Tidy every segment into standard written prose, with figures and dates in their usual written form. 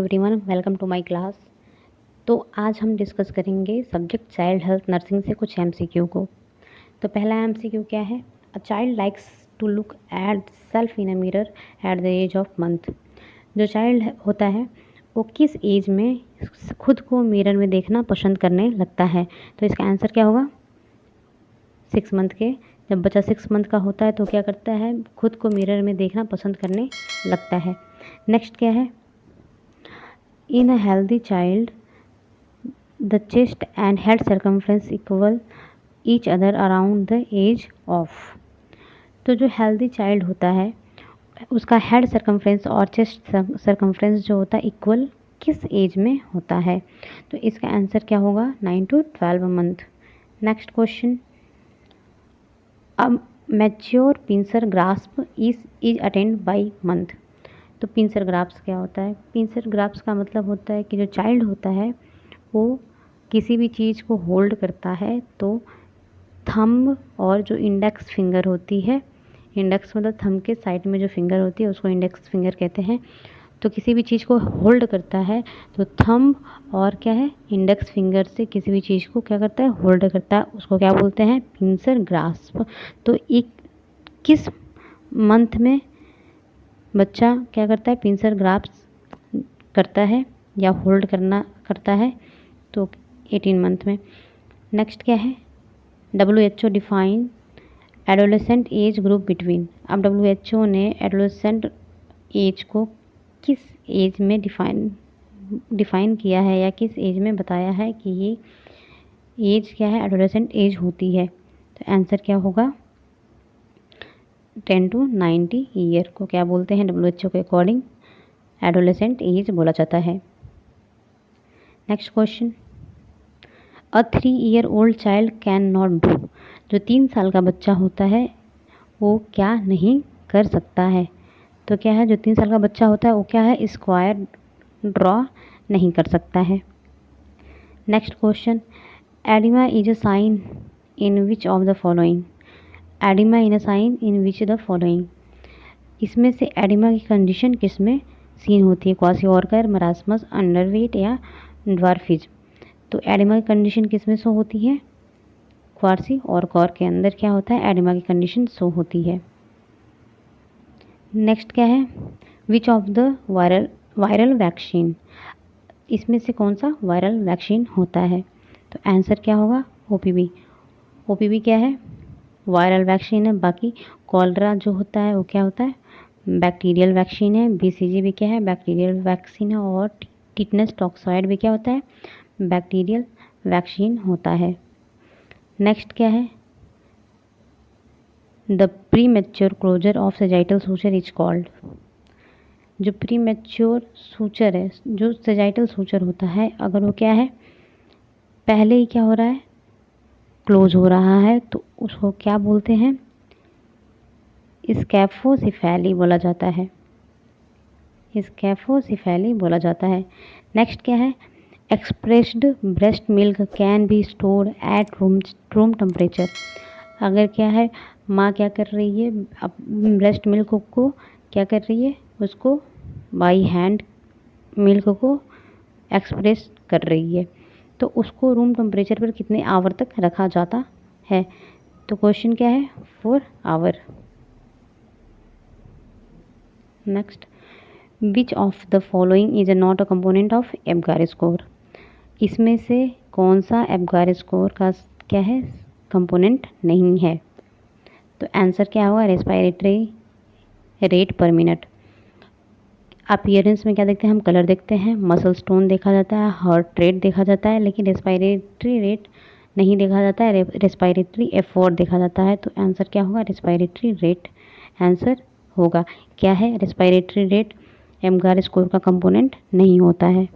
Everyone, welcome to my class. तो आज हम डिस्कस करेंगे सब्जेक्ट चाइल्ड हेल्थ नर्सिंग से कुछ एमसीक्यू को। तो पहला एमसीक्यू क्या है? A child likes to look at self in a mirror at the age of month. जो चाइल्ड होता है वो किस एज में खुद को मिरर में देखना पसंद करने लगता है? तो इसका आंसर क्या होगा? 6 मंथ के। जब बच्चा 6 मंथ का होता है तो क्या करता है? खुद को मिरर में देखना पसंद करने लगता है। नेक्स्ट क्या है? In a healthy child, the chest and head circumference equal each other around the age of। तो जो हेल्दी चाइल्ड होता है उसका हेड सर्कम्फ्रेंस और चेस्ट सर्कम्फ्रेंस जो होता है इक्वल किस एज में होता है? तो इसका आंसर क्या होगा? 9 to 12 मंथ। नेक्स्ट क्वेश्चन, अब mature pincer grasp is attend by month. तो पिंसर ग्राफ्स क्या होता है? पिंसर ग्राफ्स का मतलब होता है कि जो चाइल्ड होता है वो किसी भी चीज़ को होल्ड करता है तो थंब और जो इंडेक्स फिंगर होती है, इंडेक्स मतलब थंब के साइड में जो फिंगर होती है उसको इंडेक्स फिंगर कहते हैं। तो किसी भी चीज़ को होल्ड करता है तो थंब और क्या है, इंडेक्स फिंगर से किसी भी चीज़ को क्या करता है? होल्ड करता है। उसको क्या बोलते हैं? Pincer grasp. तो एक किस मंथ में बच्चा क्या करता है? पिंसर ग्रास्प करता है या होल्ड करता है? तो 18 मंथ में। नेक्स्ट क्या है? WHO define adolescent age group between. अब WHO ने एडोलेसेंट एज को किस एज में डिफाइन किया है या किस एज में बताया है कि ये एज क्या है? एडोलेसेंट एज होती है। तो आंसर क्या होगा? 10 to 90 ईयर को क्या बोलते हैं? WHO के अकॉर्डिंग एडोलेसेंट एज बोला जाता है। Next question, a 3 year old child can not do. जो 3 साल का बच्चा होता है वो क्या नहीं कर सकता है? तो क्या है? जो 3 साल का बच्चा होता है वो क्या है? स्क्वायर ड्रॉ नहीं कर सकता है। Next question, edema is a sign in which of the following. Edema in a sign in which the following. इसमें से एडिमा की कंडीशन किस में सीन होती है? क्वासिओर्कर, मरासमस, अंडरवेट या ड्वार्फिज। तो एडिमा की कंडीशन किस में शो होती है? क्वार्सी और कॉर के अंदर क्या होता है? एडिमा की कंडीशन शो होती है। नेक्स्ट क्या है? विच ऑफ द वायरल वैक्सीन। इसमें से कौन सा वायरल वैक्सीन होता है? तो आंसर क्या होगा? OPV। OPV क्या है? वायरल वैक्सीन है। बाकी कॉलरा जो होता है वो क्या होता है? बैक्टीरियल वैक्सीन है। BCG भी क्या है? बैक्टीरियल वैक्सीन है। और टिटनस टॉक्सॉइड भी क्या होता है? बैक्टीरियल वैक्सीन होता है। नेक्स्ट क्या है? The premature closure of sagittal suture is called. जो प्री मैच्योर सूचर है, जो सेजाइटल सूचर होता है, अगर वो क्या है? पहले ही क्या हो रहा है? क्लोज हो रहा है तो उसको क्या बोलते हैं? स्कैफोसिफेली बोला जाता है। स्कैफोसिफेली बोला जाता है। नेक्स्ट क्या है? Expressed breast milk can be stored at room temperature. अगर क्या है, माँ क्या कर रही है? अब ब्रेस्ट मिल्क को क्या कर रही है? उसको बाई हैंड मिल्क को एक्सप्रेस कर रही है तो उसको रूम टेम्परेचर पर कितने आवर तक रखा जाता है? तो क्वेश्चन क्या है? 4 hour. Next, which of the following is not a component of Apgar score. इसमें से कौन सा एब्गार स्कोर का क्या है? कंपोनेंट नहीं है। तो आंसर क्या होगा? रेस्पिरेटरी रेट पर मिनट। अपीयरेंस में क्या देखते हैं हम? कलर देखते हैं, मसल स्टोन देखा जाता है, हार्ट रेट देखा जाता है, लेकिन रेस्पिरेटरी रेट नहीं देखा जाता है। रेस्पिरेटरी एफर्ट देखा जाता है। तो आंसर क्या होगा? रेस्पिरेटरी रेट आंसर होगा। क्या है? रेस्पिरेटरी रेट एब्गार स्कोर का कंपोनेंट नहीं होता है।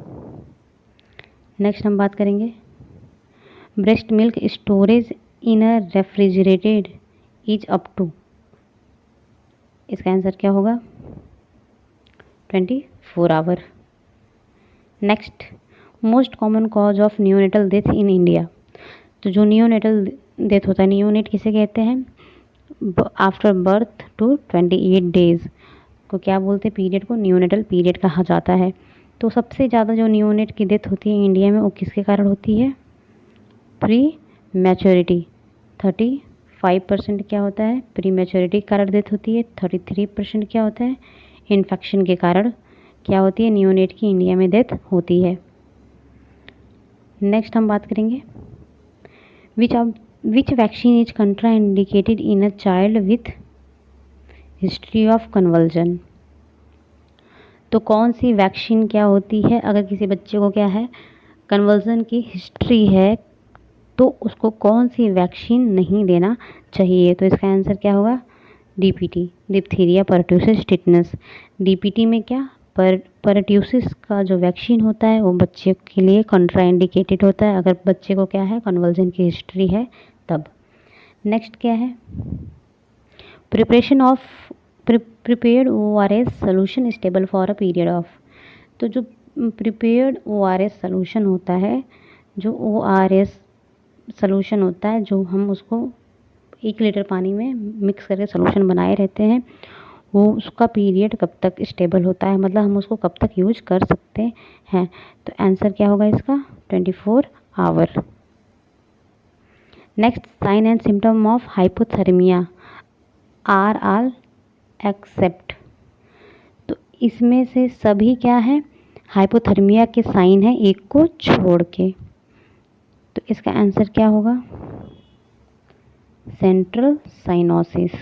नेक्स्ट हम बात करेंगे breast milk storage in a refrigerated is up to. इसका आंसर क्या होगा? 24 hour. Next, most common cause of neonatal death in India. तो जो नियोनेटल डेथ होता है, नियोनेट किसे कहते हैं? आफ्टर बर्थ टू 28 डेज को क्या बोलते हैं? पीरियड को नियोनेटल पीरियड कहा जाता है। तो सबसे ज़्यादा जो नियोनेट की डेथ होती है इंडिया में वो किसके कारण होती है? Pre maturity. 35% क्या होता है? प्री मैच्योरिटी के कारण डेथ होती है। 33% क्या होता है? इन्फेक्शन के कारण क्या होती है? नियोनेट की इंडिया में डेथ होती है। नेक्स्ट हम बात करेंगे विच vaccine is contraindicated in a child with history of convulsion. तो कौन सी वैक्सीन क्या होती है अगर किसी बच्चे को क्या है, कन्वर्जन की हिस्ट्री है, तो उसको कौन सी वैक्सीन नहीं देना चाहिए? तो इसका आंसर क्या होगा? DPT, diphtheria pertussis tetanus. DPT में क्या, परट्यूसिस का जो वैक्सीन होता है वो बच्चे के लिए कंट्राइंडिकेटेड होता है अगर बच्चे को क्या है, कन्वर्जन की हिस्ट्री है तब। नेक्स्ट क्या है? Preparation of prepared ORS solution stable for a period of. तो जो प्रिपेयर्ड ORS सोल्यूशन होता है, जो ORS सोल्यूशन होता है, जो हम उसको 1 लीटर पानी में मिक्स करके सोल्यूशन बनाए रहते हैं, वो उसका पीरियड कब तक स्टेबल होता है, मतलब हम उसको कब तक यूज कर सकते हैं? तो आंसर क्या होगा इसका? 24 hour. Next, sign and symptom of hypothermia are all except. तो इसमें से सभी क्या है? हाइपोथर्मिया के साइन है, एक को छोड़ के। तो इसका आंसर क्या होगा? Central cyanosis.